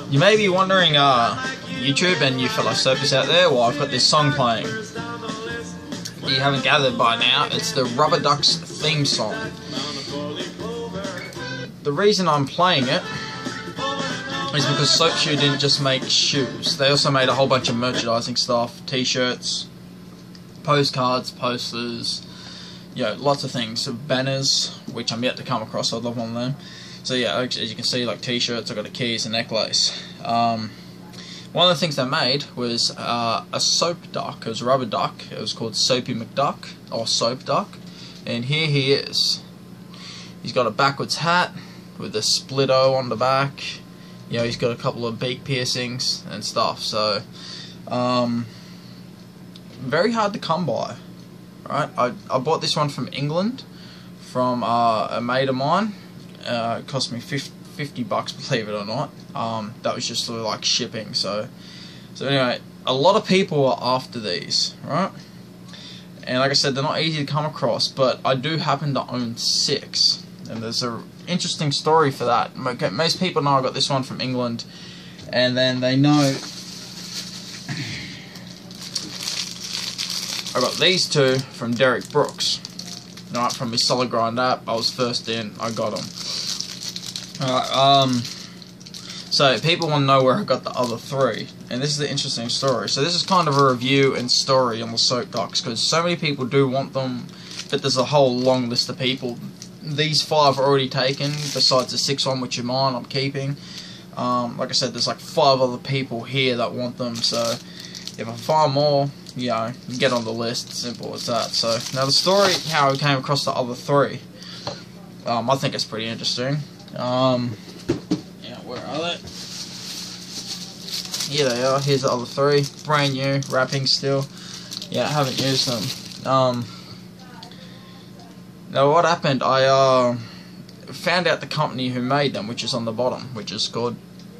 You may be wondering, YouTube and you fellow soapies out there, well, I've got this song playing. You haven't gathered by now, it's the Rubber Ducks theme song. The reason I'm playing it is because Soap Shoe didn't just make shoes. They also made a whole bunch of merchandising stuff, t-shirts, postcards, posters, you know, lots of things, banners, which I'm yet to come across. I'd love one of them. So yeah, as you can see, like t-shirts, I've got a keys, a necklace. One of the things they made was a soap duck. It was a rubber duck. It was called Soapy McDuck, or Soap Duck. And here he is. He's got a backwards hat with a split O on the back. You know, he's got a couple of beak piercings and stuff. So, very hard to come by. Right? I bought this one from England, from a mate of mine. It cost me $50, believe it or not. That was just sort of like shipping. So anyway, a lot of people are after these, right? And like I said, they're not easy to come across, but I do happen to own 6. And there's an interesting story for that. Most people know I got this one from England, and then they know I got these 2 from Derek Brooks. Right, from his Solid Grind app. I was first in, I got them. Alright, so people want to know where I got the other 3, and this is the interesting story. So this is kind of a review and story on the soap ducks, because so many people do want them, but there's a whole long list of people. These 5 are already taken, besides the 6th one, which are mine, I'm keeping. Like I said, there's like 5 other people here that want them, so if I find more, you know, get on the list, simple as that. So, now the story, how I came across the other 3, I think it's pretty interesting. Yeah, where are they? Here they are, here's the other 3, brand new, wrapping still. Yeah, I haven't used them. Now what happened, I found out the company who made them, which is on the bottom, which is called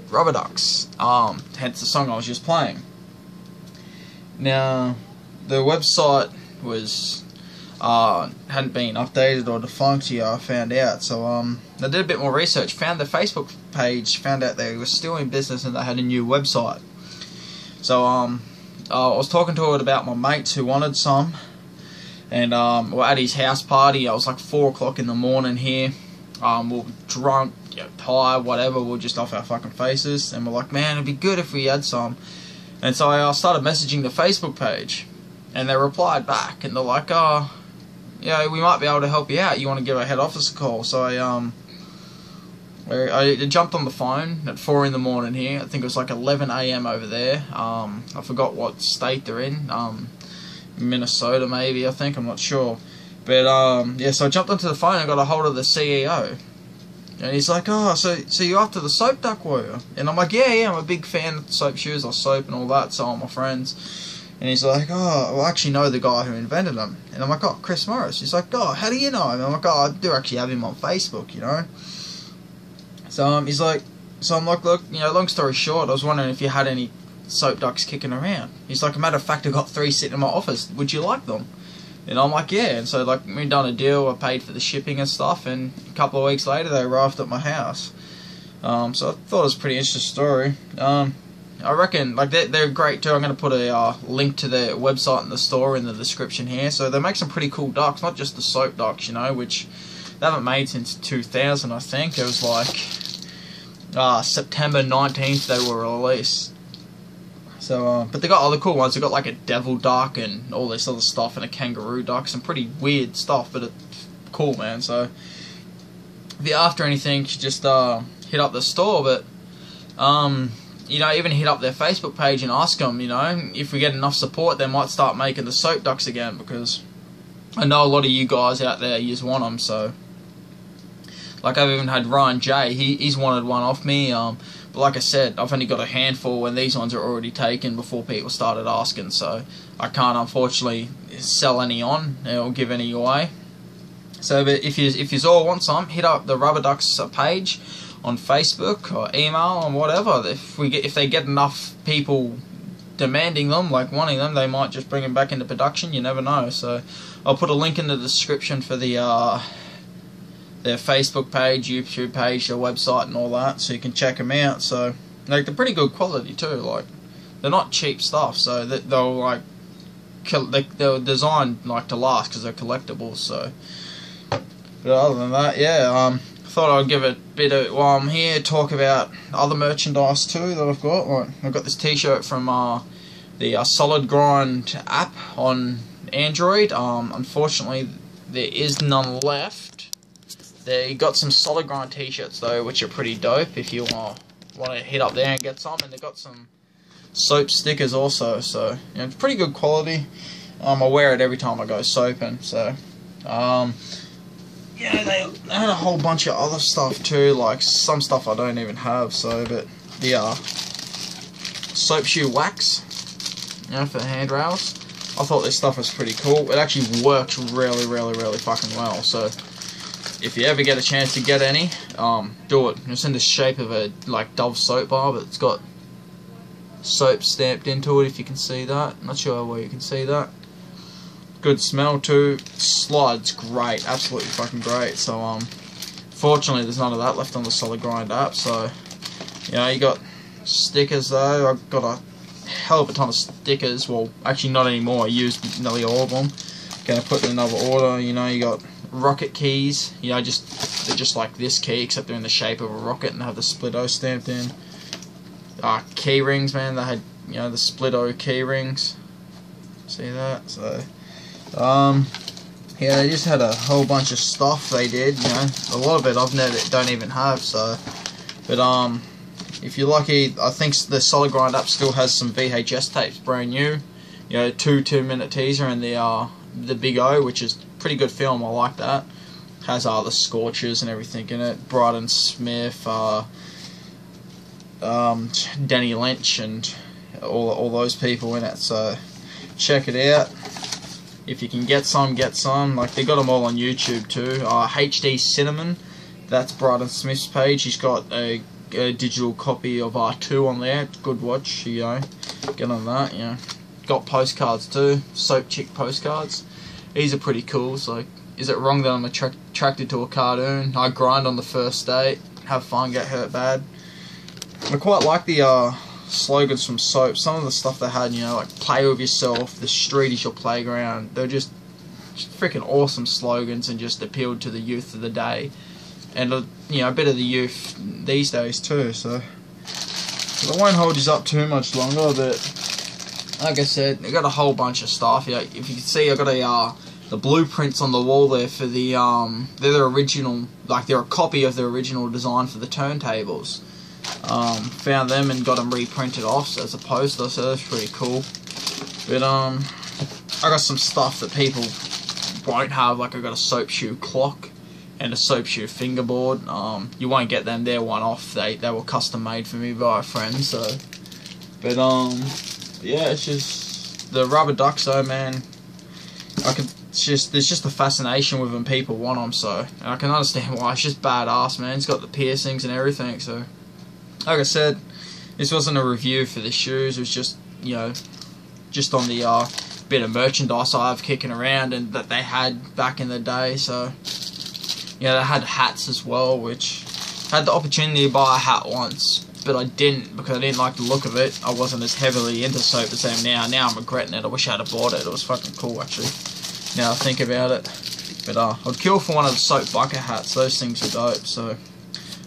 Rubber Ducks, hence the song I was just playing. Now, the website was hadn't been updated or defunct yet, I found out. So I did a bit more research, found the Facebook page, found out they were still in business and they had a new website. So I was talking to it about my mates who wanted some, and we're at his house party. I was like 4 o'clock in the morning here. We were drunk, you know, tired, whatever. We were just off our fucking faces, and we're like, man, it'd be good if we had some. And so I started messaging the Facebook page, and they replied back, and they're like, oh, yeah, we might be able to help you out. You want to give our head office a call? So I jumped on the phone at 4 in the morning here. I think it was like 11 AM over there. I forgot what state they're in. Minnesota maybe, I think. I'm not sure. But yeah, so I jumped onto the phone and got a hold of the CEO. And he's like, oh, so you're after the soap duck, were you? And I'm like, yeah, I'm a big fan of soap shoes or soap and all that, so are my friends. And he's like, oh, well, I actually know the guy who invented them. And I'm like, oh, Chris Morris. He's like, oh, how do you know him? And I'm like, oh, I do actually have him on Facebook, you know. So he's like, so I'm like, look, you know, long story short, I was wondering if you had any soap ducks kicking around. He's like, a matter of fact, I've got 3 sitting in my office. Would you like them? And I'm like, yeah. And so, like, we done a deal. I paid for the shipping and stuff. And a couple of weeks later, they arrived at my house. So I thought it was a pretty interesting story. I reckon, like, they're great too. I'm going to put a link to their website and the store in the description here. So they make some pretty cool ducks, not just the soap ducks, you know, which they haven't made since 2000, I think. It was like September 19th they were released. So, but they got other cool ones. They got like a devil duck and all this other stuff, and a kangaroo duck. Some pretty weird stuff, but it's cool, man. So, if you're after anything, you should just hit up the store. But you know, even hit up their Facebook page and ask them. You know, if we get enough support, they might start making the soap ducks again, because I know a lot of you guys out there just want them. So, like, I've even had Ryan J. He's wanted one off me. But like I said, I've only got a handful, and these ones are already taken before people started asking. So I can't, unfortunately, sell any on or give any away. So, but if you all want some, hit up the Rubber Ducks page on Facebook or email or whatever. If they get enough people demanding them, like wanting them, they might just bring them back into production. You never know. So I'll put a link in the description for their Facebook page, YouTube page, their website, and all that, so you can check them out. So like they're pretty good quality too. Like they're not cheap stuff. So they'll like they're designed like to last because they're collectibles. So, but other than that, yeah. Thought I'd give a bit of, while I'm here, talk about other merchandise too that I've got. Like I've got this T-shirt from the Solid Grind app on Android. Unfortunately, there is none left. They got some Solid Grind T-shirts though, which are pretty dope. If you want to hit up there and get some, and they got some soap stickers also. So you know, it's pretty good quality. I wear it every time I go soaping. So. Yeah, they had a whole bunch of other stuff too, like some stuff I don't even have. So, but the soap shoe wax, you know, for the handrails. I thought this stuff was pretty cool. It actually works really fucking well. So, if you ever get a chance to get any, do it. It's in the shape of a like Dove soap bar, but it's got soap stamped into it. If you can see that, I'm not sure where you can see that. Good smell too. Slides great, absolutely fucking great. So fortunately there's none of that left on the Solid Grind app. So you know, you got stickers though. I've got a hell of a ton of stickers. Well, actually not anymore. I used nearly all of them. Gonna put in another order. You know, you got rocket keys. You know, they're just like this key, except they're in the shape of a rocket and have the split-o stamped in. Key rings, man. They had, you know, the split-o key rings. See that? So. Yeah, they just had a whole bunch of stuff they did, you know, a lot of it don't even have, so, but, if you're lucky, I think the Solid Grind app still has some VHS tapes, brand new, you know, 2-minute teaser, and the Big O, which is pretty good film, I like that, has, the Scorchers and everything in it, Bryden Smith, Danny Lynch, and all those people in it, so, check it out. If you can get some, get some. Like, they got them all on YouTube too. HD Cinnamon, that's Bryden Smith's page. He's got a digital copy of R2 on there. Good watch, you know. Get on that, you know. Got postcards too. Soap Chick postcards. These are pretty cool. So, is it wrong that I'm attracted to a cartoon? I grind on the first date. Have fun, get hurt bad. I quite like the slogans from soap. Some of the stuff they had, you know, like play with yourself, the street is your playground. They're just freaking awesome slogans and just appealed to the youth of the day, and you know, a bit of the youth these days too. So I won't hold you up too much longer, but like I said, they got a whole bunch of stuff. Yeah, if you can see, I got the blueprints on the wall there for the they're the original, like they're a copy of the original design for the turntables. Found them and got them reprinted off as a poster, so that's pretty cool. But I got some stuff that people won't have, like I got a soap shoe clock and a soap shoe fingerboard. You won't get them, they're one off. They were custom made for me by a friend. So, but yeah, it's just the rubber ducks though, man. There's just a fascination with them. People want them, so and I can understand why. It's just badass, man. It's got the piercings and everything, so. Like I said, this wasn't a review for the shoes. It was just, you know, just on the bit of merchandise I have kicking around and that they had back in the day. So, you know, they had hats as well, which I had the opportunity to buy a hat once, but I didn't because I didn't like the look of it. I wasn't as heavily into soap as I am now. Now I'm regretting it. I wish I had bought it. It was fucking cool, actually, now I think about it. But I'd kill for one of the soap bucket hats. Those things are dope, so.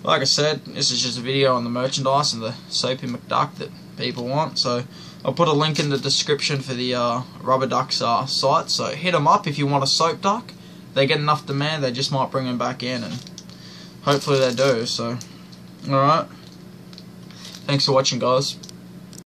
Like I said, this is just a video on the merchandise and the soapy McDuck that people want. So I'll put a link in the description for the Rubber Ducks site. So hit them up if you want a soap duck. They get enough demand, they just might bring them back in, and hopefully they do. So, alright. Thanks for watching, guys.